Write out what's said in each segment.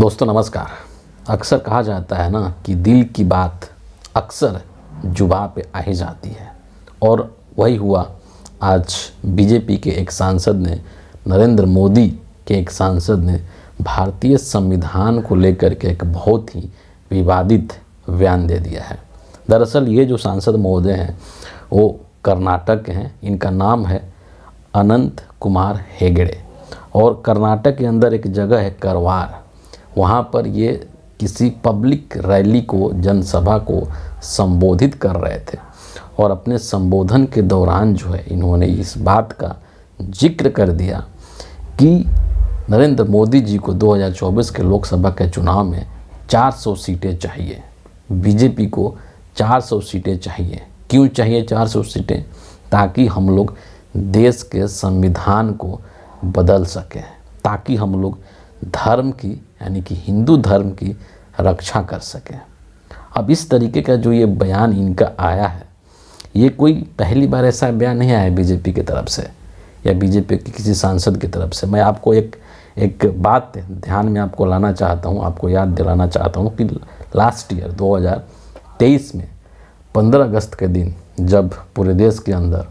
दोस्तों नमस्कार। अक्सर कहा जाता है ना कि दिल की बात अक्सर जुबां पे आ ही जाती है, और वही हुआ। आज बीजेपी के एक सांसद ने, नरेंद्र मोदी के एक सांसद ने भारतीय संविधान को लेकर के एक बहुत ही विवादित बयान दे दिया है। दरअसल ये जो सांसद महोदय हैं वो कर्नाटक के हैं। इनका नाम है अनंत कुमार हेगड़े, और कर्नाटक के अंदर एक जगह है करवार, वहाँ पर ये किसी पब्लिक रैली को, जनसभा को संबोधित कर रहे थे। और अपने संबोधन के दौरान जो है इन्होंने इस बात का जिक्र कर दिया कि नरेंद्र मोदी जी को 2024 के लोकसभा के चुनाव में 400 सीटें चाहिए। बीजेपी को 400 सीटें चाहिए। क्यों चाहिए 400 सीटें? ताकि हम लोग देश के संविधान को बदल सकें, ताकि हम लोग धर्म की, यानी कि हिंदू धर्म की रक्षा कर सकें। अब इस तरीके का जो ये बयान इनका आया है, ये कोई पहली बार ऐसा बयान नहीं आया है बीजेपी की तरफ से या बीजेपी के किसी सांसद की तरफ से। मैं आपको एक बात ध्यान में आपको लाना चाहता हूँ, आपको याद दिलाना चाहता हूँ कि लास्ट ईयर 2023 में 15 अगस्त के दिन जब पूरे देश के अंदर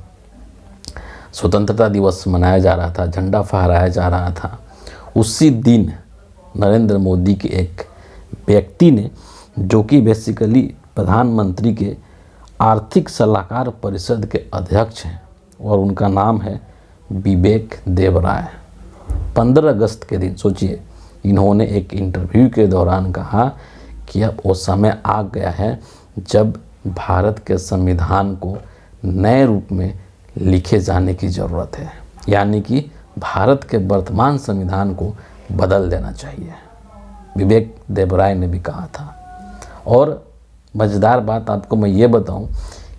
स्वतंत्रता दिवस मनाया जा रहा था, झंडा फहराया जा रहा था, उसी दिन नरेंद्र मोदी के एक व्यक्ति ने, जो कि बेसिकली प्रधानमंत्री के आर्थिक सलाहकार परिषद के अध्यक्ष हैं और उनका नाम है विवेक देबराय, 15 अगस्त के दिन सोचिए, इन्होंने एक इंटरव्यू के दौरान कहा कि अब वो समय आ गया है जब भारत के संविधान को नए रूप में लिखे जाने की ज़रूरत है, यानी कि भारत के वर्तमान संविधान को बदल देना चाहिए, विवेक देबराय ने भी कहा था। और मज़ेदार बात आपको मैं ये बताऊं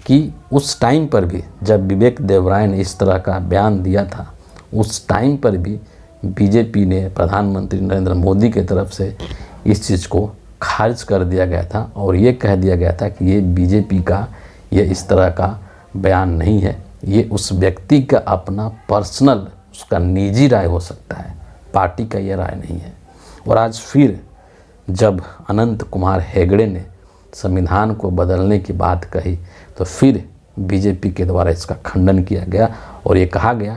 कि उस टाइम पर भी जब विवेक देबराय ने इस तरह का बयान दिया था, उस टाइम पर भी बीजेपी ने, प्रधानमंत्री नरेंद्र मोदी के तरफ से इस चीज़ को खारिज कर दिया गया था और ये कह दिया गया था कि ये बीजेपी का ये इस तरह का बयान नहीं है, ये उस व्यक्ति का अपना पर्सनल, उसका निजी राय हो सकता है, पार्टी का ये राय नहीं है। और आज फिर जब अनंत कुमार हेगड़े ने संविधान को बदलने की बात कही तो फिर बीजेपी के द्वारा इसका खंडन किया गया और ये कहा गया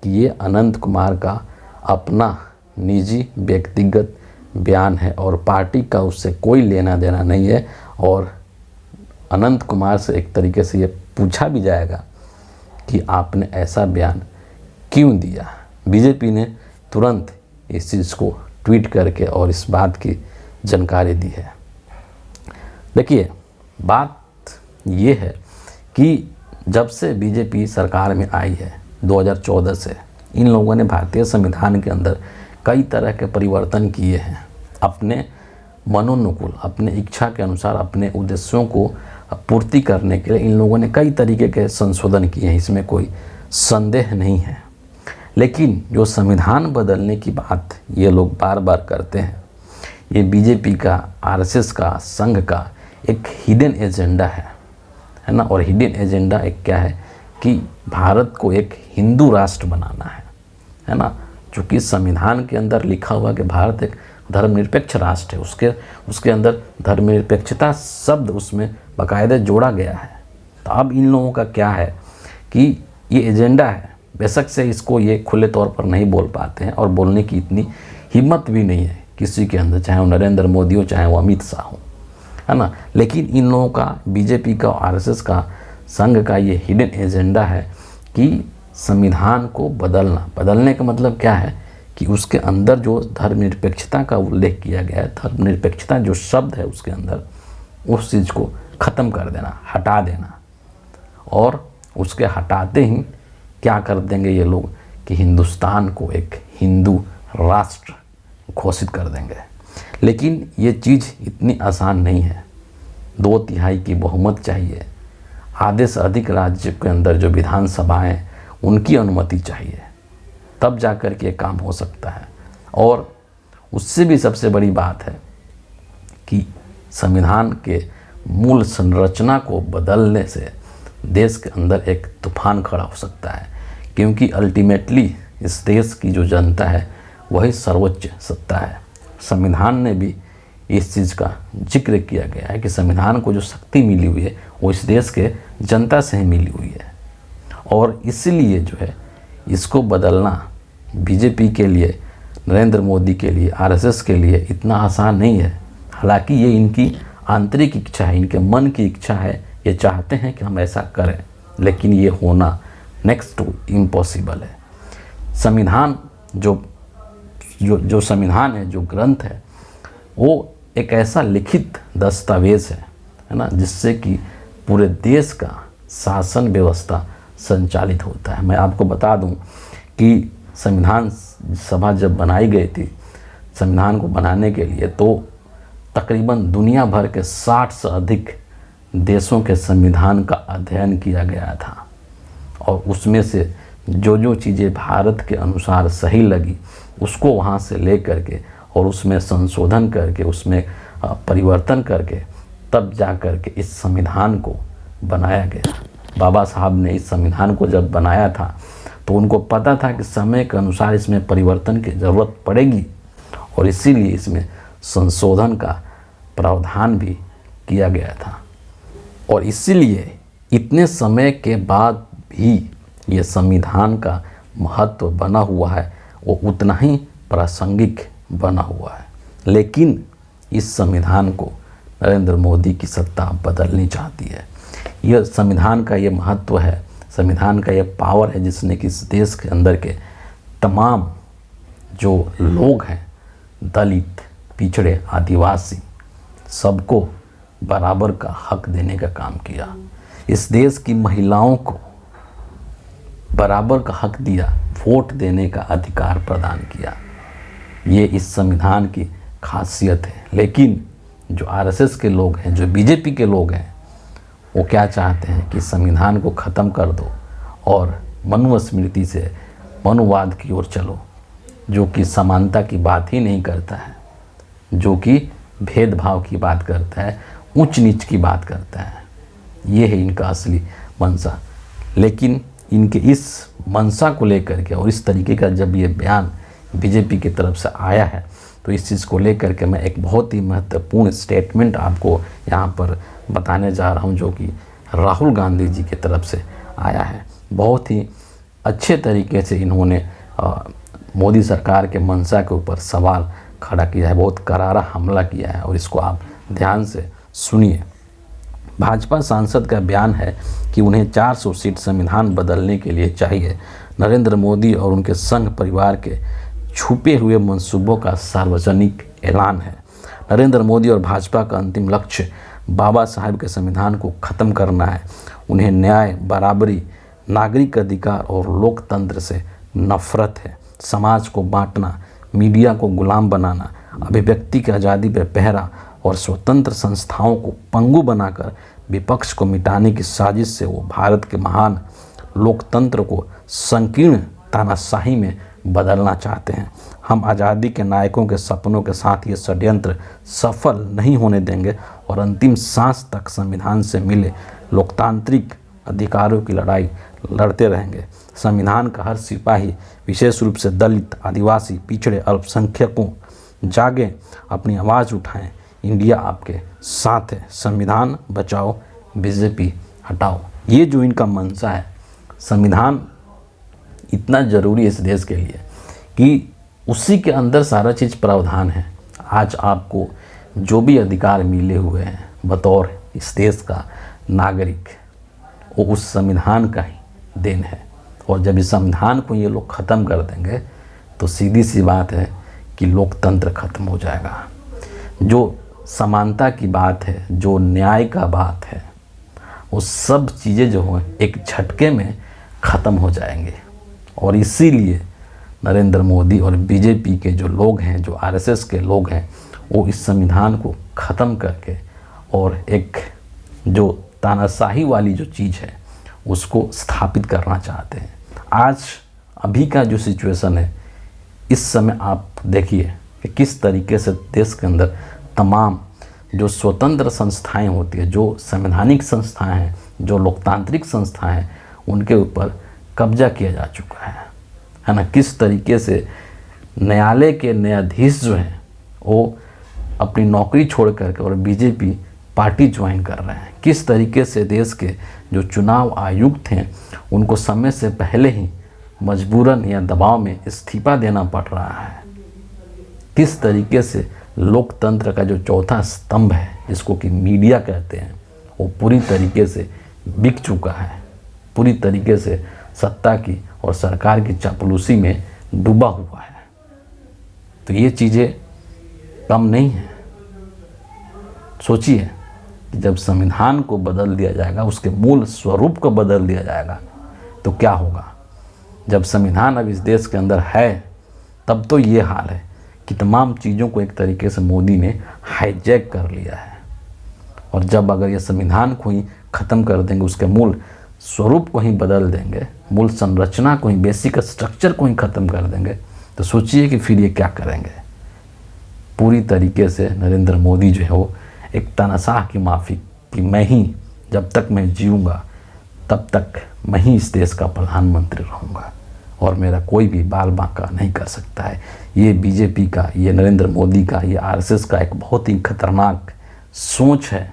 कि ये अनंत कुमार का अपना निजी व्यक्तिगत बयान है और पार्टी का उससे कोई लेना देना नहीं है। और अनंत कुमार से एक तरीके से ये पूछा भी जाएगा कि आपने ऐसा बयान क्यों दिया। बीजेपी ने तुरंत इस चीज़ को ट्वीट करके और इस बात की जानकारी दी है। देखिए, बात ये है कि जब से बीजेपी सरकार में आई है 2014 से, इन लोगों ने भारतीय संविधान के अंदर कई तरह के परिवर्तन किए हैं। अपने मनोनुकूल, अपने इच्छा के अनुसार, अपने उद्देश्यों को पूर्ति करने के लिए इन लोगों ने कई तरीके के संशोधन किए हैं, इसमें कोई संदेह नहीं है। लेकिन जो संविधान बदलने की बात ये लोग बार बार करते हैं, ये बीजेपी का, आरएसएस का, संघ का एक हिडन एजेंडा है ना। और हिडन एजेंडा एक क्या है कि भारत को एक हिंदू राष्ट्र बनाना है ना। चूँकि संविधान के अंदर लिखा हुआ कि भारत एक धर्मनिरपेक्ष राष्ट्र है, उसके अंदर धर्मनिरपेक्षता शब्द उसमें बाकायदे जोड़ा गया है। तो अब इन लोगों का क्या है कि ये एजेंडा है, बेशक से इसको ये खुले तौर पर नहीं बोल पाते हैं और बोलने की इतनी हिम्मत भी नहीं है किसी के अंदर, चाहे वो नरेंद्र मोदी हो, चाहे वो अमित शाह हो, है ना। लेकिन इन लोगों का, बीजेपी का, आरएसएस का, संघ का ये हिडन एजेंडा है कि संविधान को बदलने का मतलब क्या है कि उसके अंदर जो धर्मनिरपेक्षता का उल्लेख किया गया है, धर्मनिरपेक्षता जो शब्द है उसके अंदर, उस चीज़ को ख़त्म कर देना, हटा देना। और उसके हटाते ही क्या कर देंगे ये लोग कि हिंदुस्तान को एक हिंदू राष्ट्र घोषित कर देंगे। लेकिन ये चीज़ इतनी आसान नहीं है। 2/3 की बहुमत चाहिए, आधे से अधिक राज्य के अंदर जो विधानसभाएं, उनकी अनुमति चाहिए, तब जाकर के काम हो सकता है। और उससे भी सबसे बड़ी बात है कि संविधान के मूल संरचना को बदलने से देश के अंदर एक तूफान खड़ा हो सकता है, क्योंकि अल्टीमेटली इस देश की जो जनता है वही सर्वोच्च सत्ता है। संविधान में भी इस चीज़ का जिक्र किया गया है कि संविधान को जो शक्ति मिली हुई है वो इस देश के जनता से ही मिली हुई है, और इसलिए जो है इसको बदलना बीजेपी के लिए, नरेंद्र मोदी के लिए, आरएसएस के लिए इतना आसान नहीं है। हालांकि ये इनकी आंतरिक इच्छा है, इनके मन की इच्छा है, ये चाहते हैं कि हम ऐसा करें, लेकिन ये होना नेक्स्ट टू इम्पॉसिबल है। संविधान जो संविधान है, जो ग्रंथ है, वो एक ऐसा लिखित दस्तावेज है ना, जिससे कि पूरे देश का शासन व्यवस्था संचालित होता है। मैं आपको बता दूं कि संविधान सभा जब बनाई गई थी, संविधान को बनाने के लिए, तो तकरीबन दुनिया भर के 60 से अधिक देशों के संविधान का अध्ययन किया गया था, और उसमें से जो चीज़ें भारत के अनुसार सही लगी उसको वहाँ से ले करके और उसमें संशोधन करके, उसमें परिवर्तन करके, तब जा कर के इस संविधान को बनाया गया। बाबा साहब ने इस संविधान को जब बनाया था तो उनको पता था कि समय के अनुसार इसमें परिवर्तन की ज़रूरत पड़ेगी, और इसीलिए इसमें संशोधन का प्रावधान भी किया गया था। और इसीलिए इतने समय के बाद भी ये संविधान का महत्व बना हुआ है, वो उतना ही प्रासंगिक बना हुआ है। लेकिन इस संविधान को नरेंद्र मोदी की सत्ता बदलनी चाहती है। यह संविधान का ये महत्व है, संविधान का ये पावर है, जिसने कि इस देश के अंदर के तमाम जो लोग हैं, दलित, पिछड़े, आदिवासी, सबको बराबर का हक देने का काम किया। इस देश की महिलाओं को बराबर का हक दिया, वोट देने का अधिकार प्रदान किया। ये इस संविधान की खासियत है। लेकिन जो आरएसएस के लोग हैं, जो बीजेपी के लोग हैं, वो क्या चाहते हैं कि संविधान को ख़त्म कर दो और मनुस्मृति से मनुवाद की ओर चलो, जो कि समानता की बात ही नहीं करता है, जो कि भेदभाव की बात करता है, ऊंच नीच की बात करता है। ये है इनका असली मंशा। लेकिन इनके इस मंशा को लेकर के और इस तरीके का जब ये बयान बीजेपी की तरफ से आया है, तो इस चीज़ को लेकर के मैं एक बहुत ही महत्वपूर्ण स्टेटमेंट आपको यहाँ पर बताने जा रहा हूँ, जो कि राहुल गांधी जी की तरफ से आया है। बहुत ही अच्छे तरीके से इन्होंने मोदी सरकार के मंशा के ऊपर सवाल खड़ा किया है, बहुत करारा हमला किया है, और इसको आप ध्यान से सुनिए। भाजपा सांसद का बयान है कि उन्हें 400 सीट संविधान बदलने के लिए चाहिए। नरेंद्र मोदी और उनके संघ परिवार के छुपे हुए मंसूबों का सार्वजनिक ऐलान है। नरेंद्र मोदी और भाजपा का अंतिम लक्ष्य बाबा साहब के संविधान को ख़त्म करना है। उन्हें न्याय, बराबरी, नागरिक अधिकार और लोकतंत्र से नफरत है। समाज को बांटना, मीडिया को गुलाम बनाना, अभिव्यक्ति की आज़ादी पर पहरा और स्वतंत्र संस्थाओं को पंगु बनाकर विपक्ष को मिटाने की साजिश से वो भारत के महान लोकतंत्र को संकीर्ण तानाशाही में बदलना चाहते हैं। हम आज़ादी के नायकों के सपनों के साथ ये षड्यंत्र सफल नहीं होने देंगे और अंतिम सांस तक संविधान से मिले लोकतांत्रिक अधिकारों की लड़ाई लड़ते रहेंगे। संविधान का हर सिपाही, विशेष रूप से दलित, आदिवासी, पिछड़े, अल्पसंख्यकों, जागें, अपनी आवाज़ उठाएं। इंडिया आपके साथ है। संविधान बचाओ, बीजेपी हटाओ। ये जो इनका मंशा है, संविधान इतना ज़रूरी है इस देश के लिए कि उसी के अंदर सारा चीज़ प्रावधान है। आज आपको जो भी अधिकार मिले हुए हैं बतौर इस देश का नागरिक, वो उस संविधान का ही देन है। और जब इस संविधान को ये लोग ख़त्म कर देंगे तो सीधी सी बात है कि लोकतंत्र ख़त्म हो जाएगा। जो समानता की बात है, जो न्याय का बात है, वो सब चीज़ें जो हैं एक झटके में ख़त्म हो जाएंगे। और इसीलिए नरेंद्र मोदी और बीजेपी के जो लोग हैं, जो आरएसएस के लोग हैं, वो इस संविधान को ख़त्म करके और एक जो तानाशाही वाली जो चीज़ है उसको स्थापित करना चाहते हैं। आज अभी का जो सिचुएशन है, इस समय आप देखिए कि किस तरीके से देश के अंदर तमाम जो स्वतंत्र संस्थाएं होती है, जो संवैधानिक संस्थाएं हैं, जो लोकतांत्रिक संस्थाएं हैं, उनके ऊपर कब्जा किया जा चुका है ना। किस तरीके से न्यायालय के न्यायाधीश जो हैं वो अपनी नौकरी छोड़ करके और बीजेपी पार्टी ज्वाइन कर रहे हैं। किस तरीके से देश के जो चुनाव आयुक्त हैं उनको समय से पहले ही मजबूरन या दबाव में इस्तीफा देना पड़ रहा है। किस तरीके से लोकतंत्र का जो चौथा स्तंभ है, जिसको कि मीडिया कहते हैं, वो पूरी तरीके से बिक चुका है, पूरी तरीके से सत्ता की और सरकार की चापलूसी में डूबा हुआ है। तो ये चीज़ें कम नहीं हैं। सोचिए कि जब संविधान को बदल दिया जाएगा, उसके मूल स्वरूप को बदल दिया जाएगा, तो क्या होगा। जब संविधान अब इस देश के अंदर है तब तो ये हाल है कि तमाम चीज़ों को एक तरीके से मोदी ने हाईजैक कर लिया है। और जब अगर ये संविधान को ही ख़त्म कर देंगे, उसके मूल स्वरूप को ही बदल देंगे, मूल संरचना को ही, बेसिक स्ट्रक्चर को ही ख़त्म कर देंगे, तो सोचिए कि फिर ये क्या करेंगे। पूरी तरीके से नरेंद्र मोदी जो है वो एक तानाशाह की माफ़ी कि मैं ही, जब तक मैं जीऊँगा तब तक मैं ही इस देश का प्रधानमंत्री रहूँगा और मेरा कोई भी बाल बांका नहीं कर सकता है। ये बीजेपी का, ये नरेंद्र मोदी का, ये आरएसएस का एक बहुत ही खतरनाक सोच है,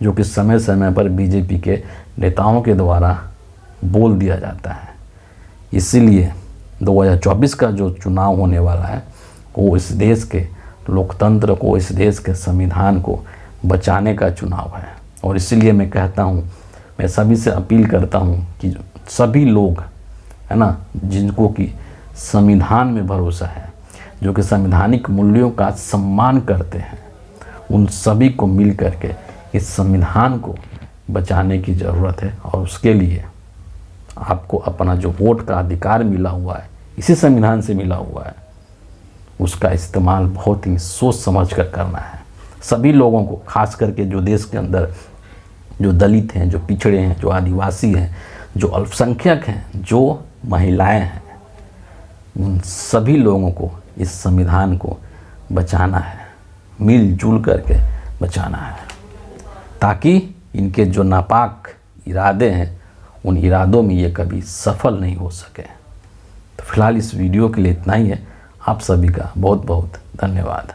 जो कि समय समय पर बीजेपी के नेताओं के द्वारा बोल दिया जाता है। इसीलिए 2024 का जो चुनाव होने वाला है वो इस देश के लोकतंत्र को, इस देश के संविधान को बचाने का चुनाव है। और इसीलिए मैं कहता हूँ, मैं सभी से अपील करता हूँ कि सभी लोग, है ना, जिनको कि संविधान में भरोसा है, जो कि संवैधानिक मूल्यों का सम्मान करते हैं, उन सभी को मिल करके इस संविधान को बचाने की ज़रूरत है। और उसके लिए आपको अपना जो वोट का अधिकार मिला हुआ है, इसी संविधान से मिला हुआ है, उसका इस्तेमाल बहुत ही सोच समझ कर करना है। सभी लोगों को, खास करके जो देश के अंदर जो दलित हैं, जो पिछड़े हैं, जो आदिवासी हैं, जो अल्पसंख्यक हैं, जो महिलाएं हैं, उन सभी लोगों को इस संविधान को बचाना है, मिलजुल करके बचाना है, ताकि इनके जो नापाक इरादे हैं उन इरादों में ये कभी सफल नहीं हो सके। तो फिलहाल इस वीडियो के लिए इतना ही है। आप सभी का बहुत बहुत धन्यवाद।